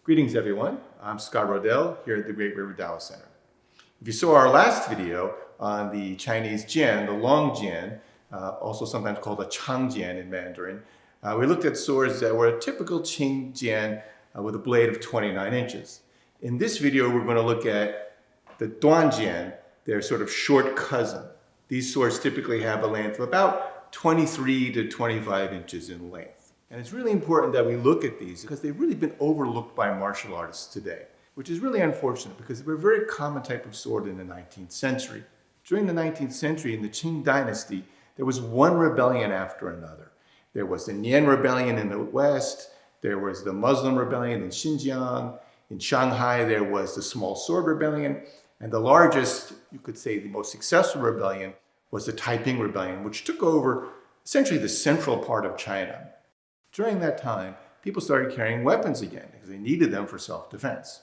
Greetings everyone, I'm Scott Rodell here at the Great River Taoist Center. If you saw our last video on the Chinese jian, the long jian, also sometimes called a Changjian in Mandarin, we looked at swords that were a typical Qing jian with a blade of 29 inches. In this video we're going to look at the Duanjian, their sort of short cousin. These swords typically have a length of about 23 to 25 inches in length. And it's really important that we look at these because they've really been overlooked by martial artists today, which is really unfortunate because they were a very common type of sword in the 19th century. During the 19th century, in the Qing dynasty, there was one rebellion after another. There was the Jian rebellion in the west, there was the Muslim rebellion in Xinjiang, in Shanghai there was the small sword rebellion, and the largest, you could say the most successful rebellion, was the Taiping rebellion, which took over essentially the central part of China. During that time, people started carrying weapons again because they needed them for self-defense.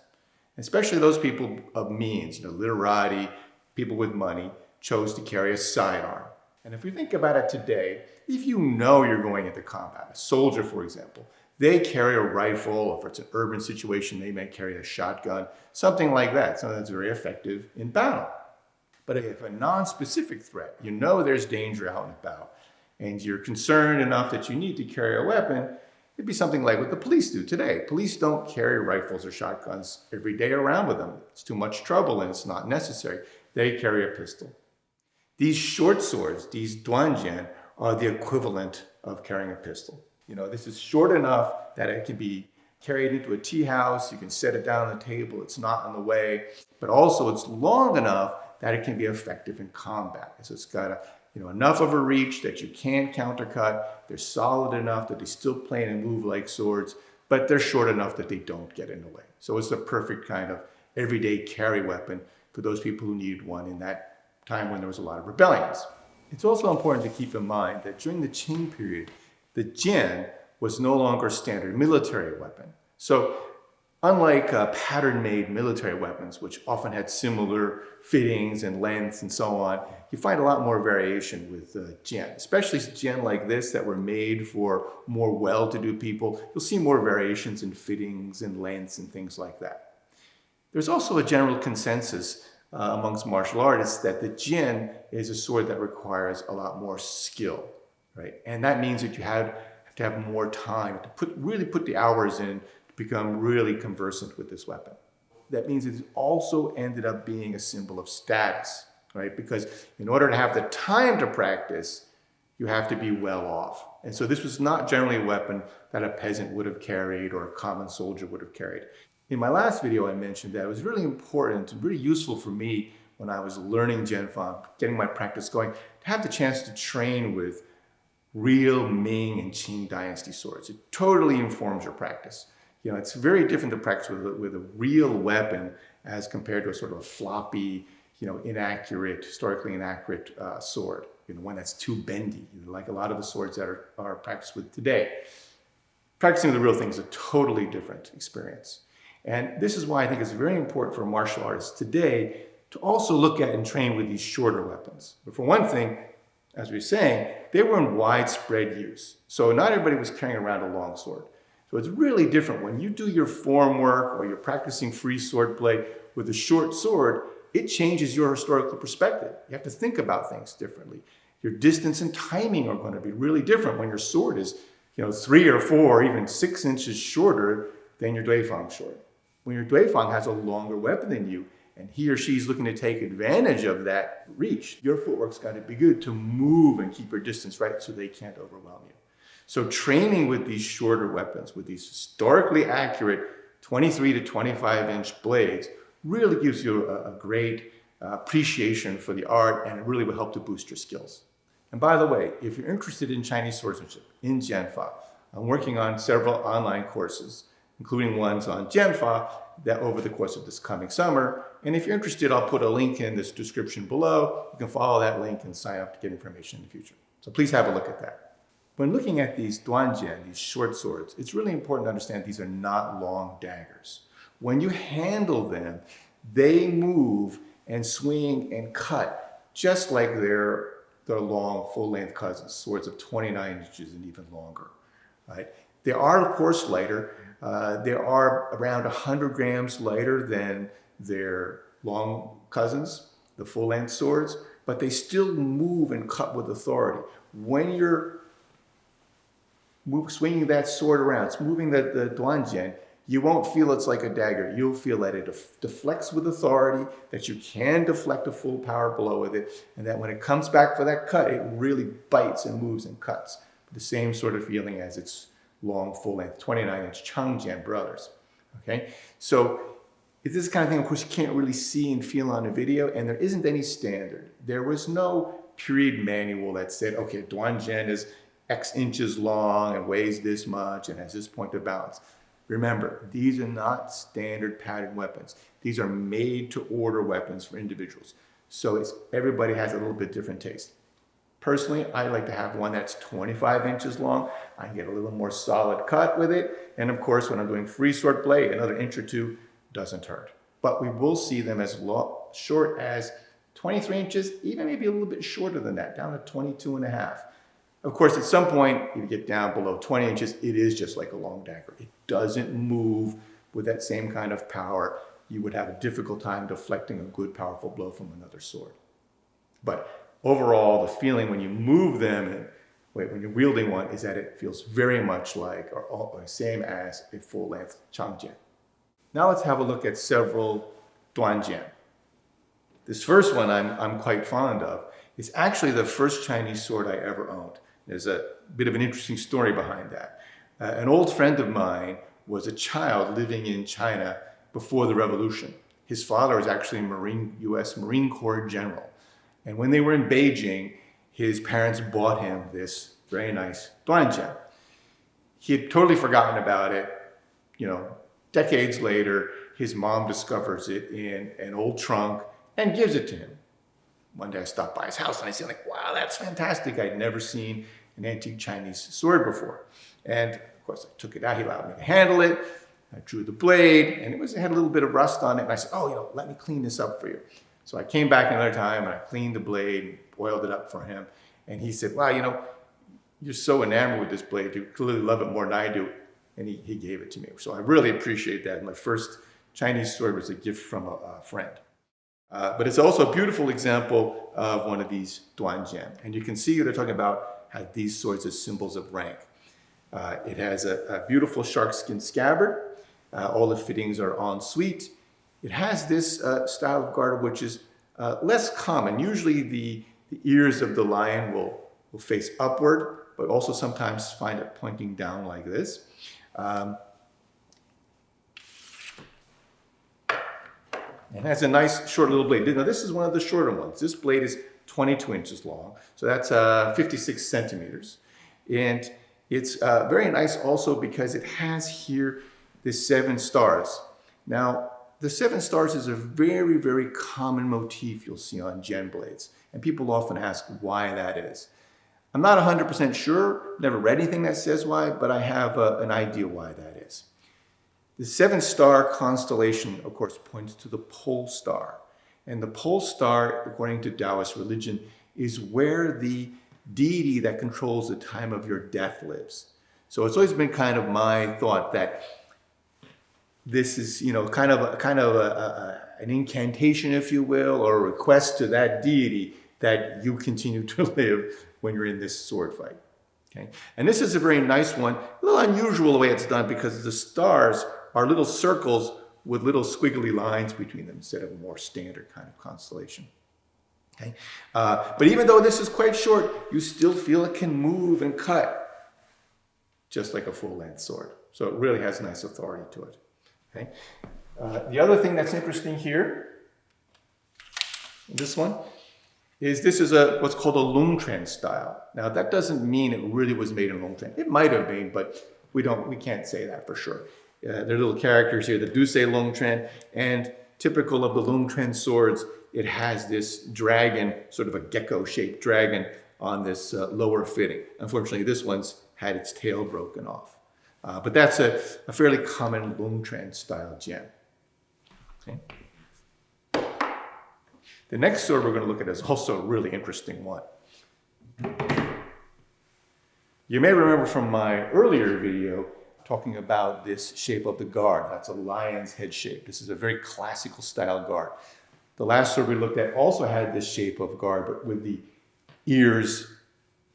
Especially those people of means, literati, people with money, chose to carry a sidearm. And if we think about it today, if you know you're going into combat, a soldier, for example, they carry a rifle, or if it's an urban situation, they may carry a shotgun, something like that, something that's very effective in battle. But if a non-specific threat, you know there's danger out and about, and you're concerned enough that you need to carry a weapon, it'd be something like what the police do today. Police don't carry rifles or shotguns every day around with them. It's too much trouble and it's not necessary. They carry a pistol. These short swords, these Duanjian, are the equivalent of carrying a pistol. This is short enough that it can be carried into a tea house, you can set it down on the table, it's not in the way, but also it's long enough that it can be effective in combat. So it's got enough of a reach that you can countercut. They're solid enough that they still play and move like swords, but they're short enough that they don't get in the way. So it's the perfect kind of everyday carry weapon for those people who needed one in that time when there was a lot of rebellions. It's also important to keep in mind that during the Qing period, the jian was no longer a standard military weapon. So unlike pattern-made military weapons, which often had similar fittings and lengths and so on, you find a lot more variation with jian, especially jian like this that were made for more well-to-do people. You'll see more variations in fittings and lengths and things like that. There's also a general consensus amongst martial artists that the jian is a sword that requires a lot more skill, right? And that means that you have to have more time to really put the hours in to become really conversant with this weapon. That means it also ended up being a symbol of status, right? Because in order to have the time to practice, you have to be well off. And so this was not generally a weapon that a peasant would have carried or a common soldier would have carried. In my last video, I mentioned that it was really important and really useful for me when I was learning jianfa, getting my practice going, to have the chance to train with real Ming and Qing dynasty swords. It totally informs your practice. It's very different to practice with a real weapon as compared to a sort of a floppy, inaccurate, historically inaccurate sword, one that's too bendy, like a lot of the swords that are practiced with today. Practicing with the real thing is a totally different experience. And this is why I think it's very important for martial artists today to also look at and train with these shorter weapons. But for one thing, as we were saying, they were in widespread use. So not everybody was carrying around a long sword. So it's really different when you do your form work or you're practicing free sword play with a short sword, it changes your historical perspective. You have to think about things differently. Your distance and timing are going to be really different when your sword is 3 or 4 or even 6 inches shorter than your duifang sword. When your duifang has a longer weapon than you, and he or she's looking to take advantage of that reach, your footwork's got to be good to move and keep your distance right so they can't overwhelm you. So training with these shorter weapons, with these historically accurate 23 to 25 inch blades, really gives you a great appreciation for the art, and it really will help to boost your skills. And by the way, if you're interested in Chinese swordsmanship, in jianfa, I'm working on several online courses, including ones on jianfa that over the course of this coming summer. And if you're interested, I'll put a link in this description below. You can follow that link and sign up to get information in the future. So please have a look at that. When looking at these duanjian, these short swords, it's really important to understand these are not long daggers. When you handle them, they move and swing and cut just like their long, full-length cousins, swords of 29 inches and even longer. Right? They are, of course, lighter. They are around 100 grams lighter than their long cousins, the full-length swords, but they still move and cut with authority. When you're swinging that sword around, it's moving the Duanjian, you won't feel it's like a dagger. You'll feel that it deflects with authority, that you can deflect a full power blow with it, and that when it comes back for that cut, it really bites and moves and cuts. The same sort of feeling as its long, full-length 29-inch Changjian brothers. Okay, so this is the kind of thing, of course, you can't really see and feel on a video, and there isn't any standard. There was no period manual that said, okay, Duanjian is X inches long and weighs this much and has this point of balance. Remember, these are not standard pattern weapons. These are made-to-order weapons for individuals. So everybody has a little bit different taste. Personally, I like to have one that's 25 inches long. I can get a little more solid cut with it. And of course, when I'm doing free sword play, another inch or two doesn't hurt. But we will see them as short as 23 inches, even maybe a little bit shorter than that, down to 22 and a half. Of course, at some point, if you get down below 20 inches, it is just like a long dagger. It doesn't move with that same kind of power. You would have a difficult time deflecting a good, powerful blow from another sword. But overall, the feeling when you move them, and when you're wielding one, is that it feels very much like, or same as a full-length Changjian. Now let's have a look at several Duanjian. This first one I'm quite fond of. It's actually the first Chinese sword I ever owned. There's a bit of an interesting story behind that. An old friend of mine was a child living in China before the revolution. His father was actually a U.S. Marine Corps general. And when they were in Beijing, his parents bought him this very nice Duanjian. He had totally forgotten about it. You know, decades later, his mom discovers it in an old trunk and gives it to him. One day I stopped by his house and I said, like, wow, that's fantastic. I'd never seen an antique Chinese sword before. And of course, I took it out. He allowed me to handle it. I drew the blade, and it had a little bit of rust on it. And I said, oh, let me clean this up for you. So I came back another time and I cleaned the blade and oiled it up for him. And he said, wow, you're so enamored with this blade. You clearly love it more than I do. And he gave it to me. So I really appreciate that. My first Chinese sword was a gift from a friend. But it's also a beautiful example of one of these Duanjian. And you can see they're talking about how these swords are symbols of rank. It has a beautiful shark skin scabbard. All the fittings are en suite. It has this style of garter which is less common. Usually the ears of the lion will face upward, but also sometimes find it pointing down like this. It has a nice short little blade. Now this is one of the shorter ones. This blade is 22 inches long, so that's 56 centimeters. And it's very nice also because it has here the 7 stars. Now, the 7 stars is a very, very common motif you'll see on jian blades. And people often ask why that is. I'm not 100% sure, never read anything that says why, but I have an idea why that is. The 7-star constellation, of course, points to the pole star. And the pole star, according to Taoist religion, is where the deity that controls the time of your death lives. So it's always been kind of my thought that this is, kind of an incantation, if you will, or a request to that deity that you continue to live when you're in this sword fight. Okay? And this is a very nice one. A little unusual the way it's done because the stars are little circles with little squiggly lines between them instead of a more standard kind of constellation. Okay? But even though this is quite short, you still feel it can move and cut just like a full-length sword. So it really has nice authority to it. Okay? The other thing that's interesting here, this one, is this is what's called a Longquan style. Now that doesn't mean it really was made in Longquan. It might have been, but we can't say that for sure. There are little characters here that do say Longquan, and typical of the Longquan swords, it has this dragon, sort of a gecko-shaped dragon on this lower fitting. Unfortunately, this one's had its tail broken off. But that's a fairly common Longquan style jian. Okay. The next sword we're going to look at is also a really interesting one. You may remember from my earlier video, talking about this shape of the guard. That's a lion's head shape. This is a very classical style guard. The last sword we looked at also had this shape of guard, but with the ears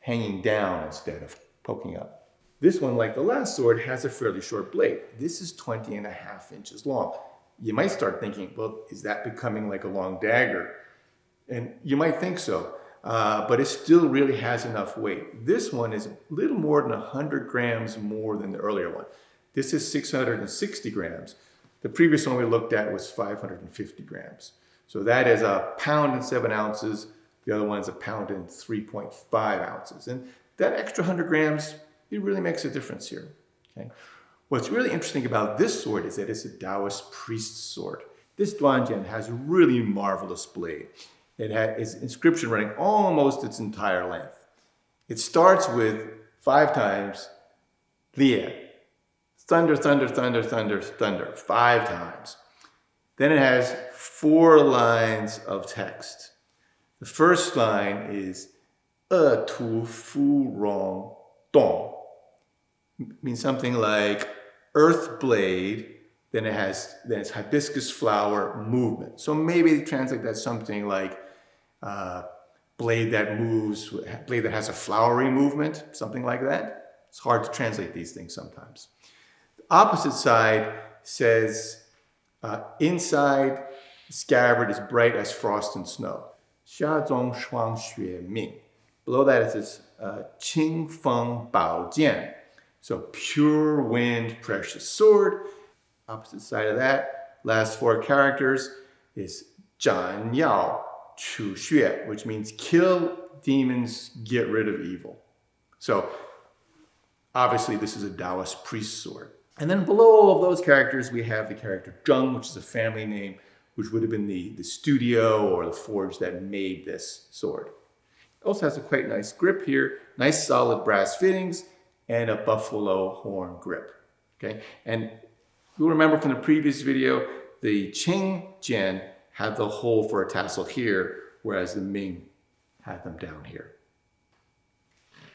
hanging down instead of poking up. This one, like the last sword, has a fairly short blade. This is 20.5 inches long. You might start thinking, well, is that becoming like a long dagger? And you might think so, but it still really has enough weight. This one is a little more than 100 grams more than the earlier one. This is 660 grams. The previous one we looked at was 550 grams. So that is 1 pound and 7 ounces. The other one is 1 pound and 3.5 ounces. And that extra 100 grams, it really makes a difference here. Okay? What's really interesting about this sword is that it's a Taoist priest's sword. This Duanjian has a really marvelous blade. It has inscription running almost its entire length. It starts with 5 times Lian. Thunder, thunder, thunder, thunder, thunder, 5 times. Then it has 4 lines of text. The first line is tu fu rong dong. Means something like earth blade, then it's hibiscus flower movement. So maybe they translate that something like blade that moves, blade that has a flowery movement, something like that. It's hard to translate these things sometimes. The opposite side says inside the scabbard is bright as frost and snow. Xia zong shuang xue ming. Below that it says Qing feng bao jian. So pure wind, precious sword. Opposite side of that, last 4 characters is jian yao chu xue, which means kill demons, get rid of evil. So obviously this is a Taoist priest sword. And then below all of those characters, we have the character Zheng, which is a family name, which would have been the studio or the forge that made this sword. It also has a quite nice grip here, nice solid brass fittings, and a buffalo horn grip. Okay, and you'll remember from the previous video, the Qing jian had the hole for a tassel here, whereas the Ming had them down here.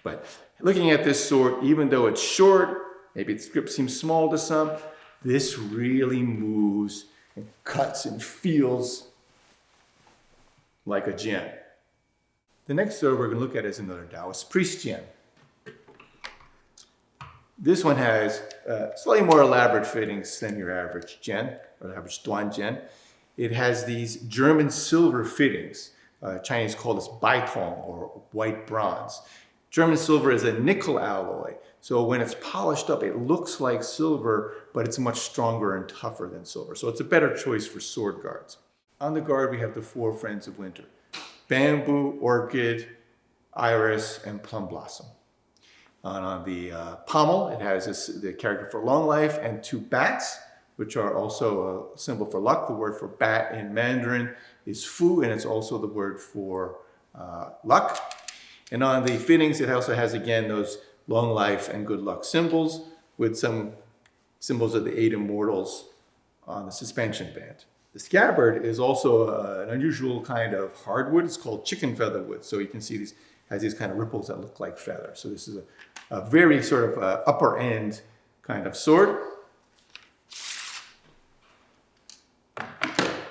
But looking at this sword, even though it's short, maybe its grip seems small to some, this really moves and cuts and feels like a jian. The next sword we're going to look at is another Taoist priest jian. This one has slightly more elaborate fittings than your average jian, or average Duanjian. It has these German silver fittings. Chinese call this baitong, or white bronze. German silver is a nickel alloy, so when it's polished up, it looks like silver, but it's much stronger and tougher than silver. So it's a better choice for sword guards. On the guard, we have the 4 friends of winter: bamboo, orchid, iris, and plum blossom. And on the pommel, it has the character for long life and 2 bats, which are also a symbol for luck. The word for bat in Mandarin is fu, and it's also the word for luck. And on the fittings, it also has, again, those long life and good luck symbols with some symbols of the 8 immortals on the suspension band. The scabbard is also an unusual kind of hardwood. It's called chicken feather wood. So you can see these has these kind of ripples that look like feathers. So this is a very sort of upper end kind of sword.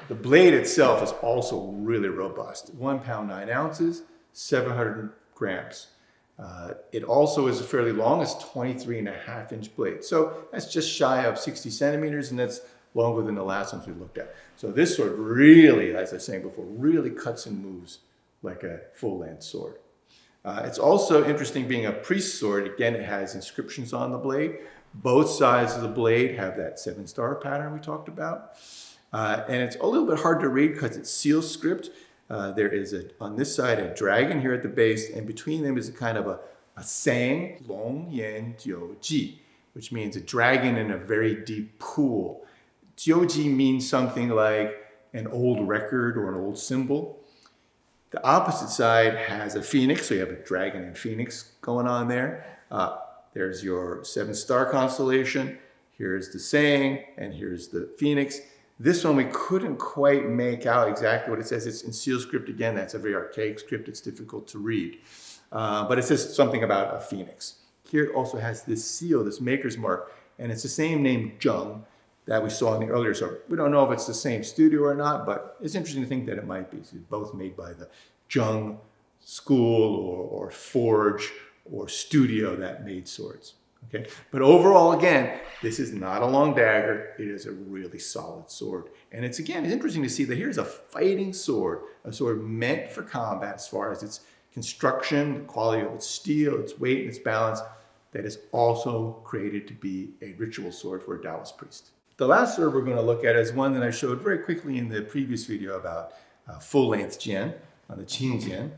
The blade itself is also really robust. 1 pound 9 ounces, 700 grams. It also is fairly long. It's 23.5 inch blade. So that's just shy of 60 centimeters, and that's longer than the last ones we looked at. So this sword really, as I was saying before, really cuts and moves like a full-length sword. It's also interesting being a priest sword. Again, it has inscriptions on the blade. Both sides of the blade have that 7-star pattern we talked about. And it's a little bit hard to read because it's seal script. There is, on this side, a dragon here at the base, and between them is a kind of a saying, long yan jiu ji, which means a dragon in a very deep pool. Jiuji means something like an old record or an old symbol. The opposite side has a phoenix, so you have a dragon and phoenix going on there. There's your 7-star constellation. Here's the saying, and here's the phoenix. This one we couldn't quite make out exactly what it says. It's in seal script again. That's a very archaic script. It's difficult to read. But it says something about a phoenix. Here it also has this seal, this maker's mark, and it's the same name Zheng that we saw in the earlier sword. We don't know if it's the same studio or not, but it's interesting to think that it might be. So both made by the Zheng school or forge or studio that made swords. Okay, but overall, again, this is not a long dagger. It is a really solid sword. And it's interesting to see that here's a fighting sword, a sword meant for combat as far as its construction, the quality of its steel, its weight, and its balance, that is also created to be a ritual sword for a Taoist priest. The last sword we're going to look at is one that I showed very quickly in the previous video about full-length jian, on the Qinghistory.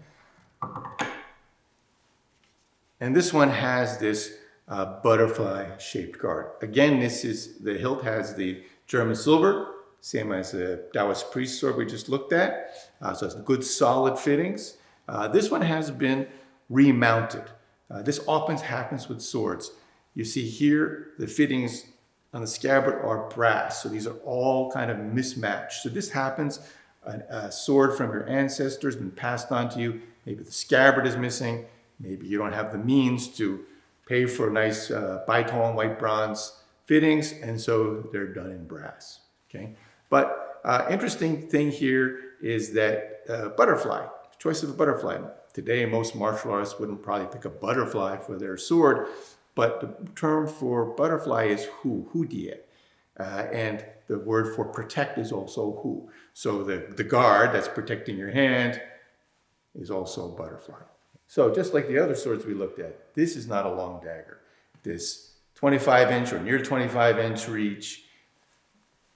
And this one has this butterfly-shaped guard. Again, the hilt has the German silver, same as the Taoist priest sword we just looked at. So it's good solid fittings. This one has been remounted. This often happens with swords. You see here, the fittings on the scabbard are brass. So these are all kind of mismatched. So this happens, a sword from your ancestors has been passed on to you. Maybe the scabbard is missing. Maybe you don't have the means to pay for nice bitone white bronze fittings, and so they're done in brass. Okay, but interesting thing here is that butterfly, choice of a butterfly. Today, most martial artists wouldn't probably pick a butterfly for their sword, but the term for butterfly is hu die, and the word for protect is also hu. So the guard that's protecting your hand is also a butterfly. So just like the other swords we looked at, this is not a long dagger. This 25-inch or near 25-inch reach,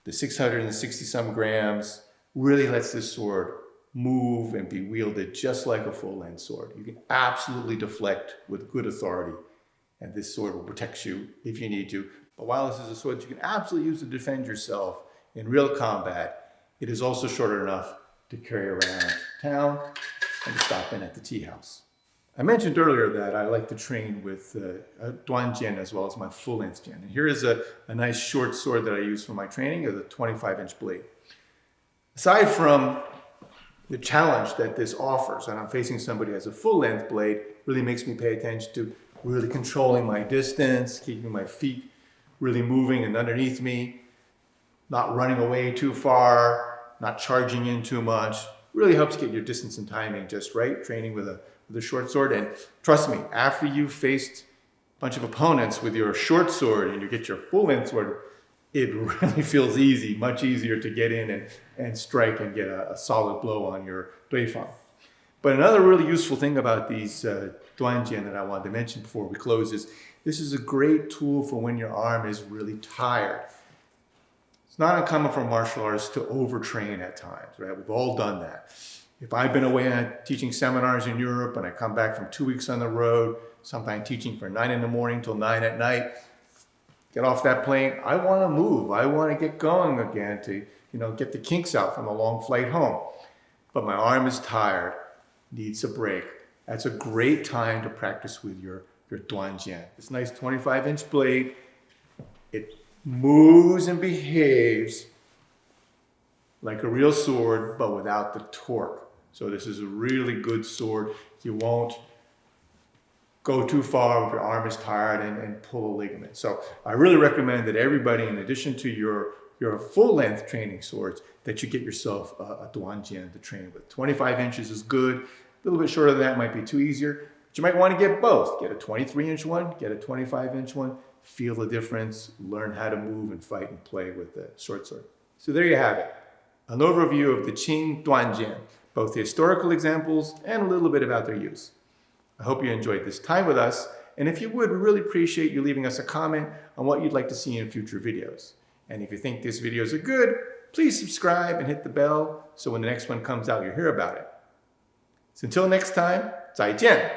the 660 some grams, really lets this sword move and be wielded just like a full-length sword. You can absolutely deflect with good authority, and this sword will protect you if you need to. But while this is a sword that you can absolutely use to defend yourself in real combat, it is also short enough to carry around town and to stop in at the tea house. I mentioned earlier that I like to train with Duanjian as well as my full-length jian. And here is a nice short sword that I use for my training, is a 25-inch blade. Aside from the challenge that this offers, and I'm facing somebody as a full-length blade, really makes me pay attention to really controlling my distance, keeping my feet really moving and underneath me, not running away too far, not charging in too much. Really helps get your distance and timing just right, training with a short sword. And trust me, after you've faced a bunch of opponents with your short sword and you get your full-length sword, it really feels easy, much easier to get in and strike and get a solid blow on your duifang. But another really useful thing about these Duanjian that I wanted to mention before we close is this is a great tool for when your arm is really tired. It's not uncommon for martial artists to overtrain at times, right? We've all done that. If I've been away teaching seminars in Europe and I come back from 2 weeks on the road, sometimes teaching from 9 in the morning till 9 at night, get off that plane, I want to move. I want to get going again to, get the kinks out from a long flight home. But my arm is tired, needs a break. That's a great time to practice with your Duanjian. This nice 25-inch blade, it moves and behaves like a real sword, but without the torque. So this is a really good sword. You won't go too far if your arm is tired and pull a ligament. So I really recommend that everybody, in addition to your full-length training swords, that you get yourself a Duanjian to train with. 25 inches is good. A little bit shorter than that might be too easier. But you might want to get both. Get a 23-inch one, get a 25-inch one. Feel the difference, learn how to move and fight and play with the short sword. So there you have it. An overview of the Qing Duanjian, both the historical examples and a little bit about their use. I hope you enjoyed this time with us, and if you would, we really appreciate you leaving us a comment on what you'd like to see in future videos. And if you think these videos are good, please subscribe and hit the bell so when the next one comes out, you'll hear about it. So until next time, 再见!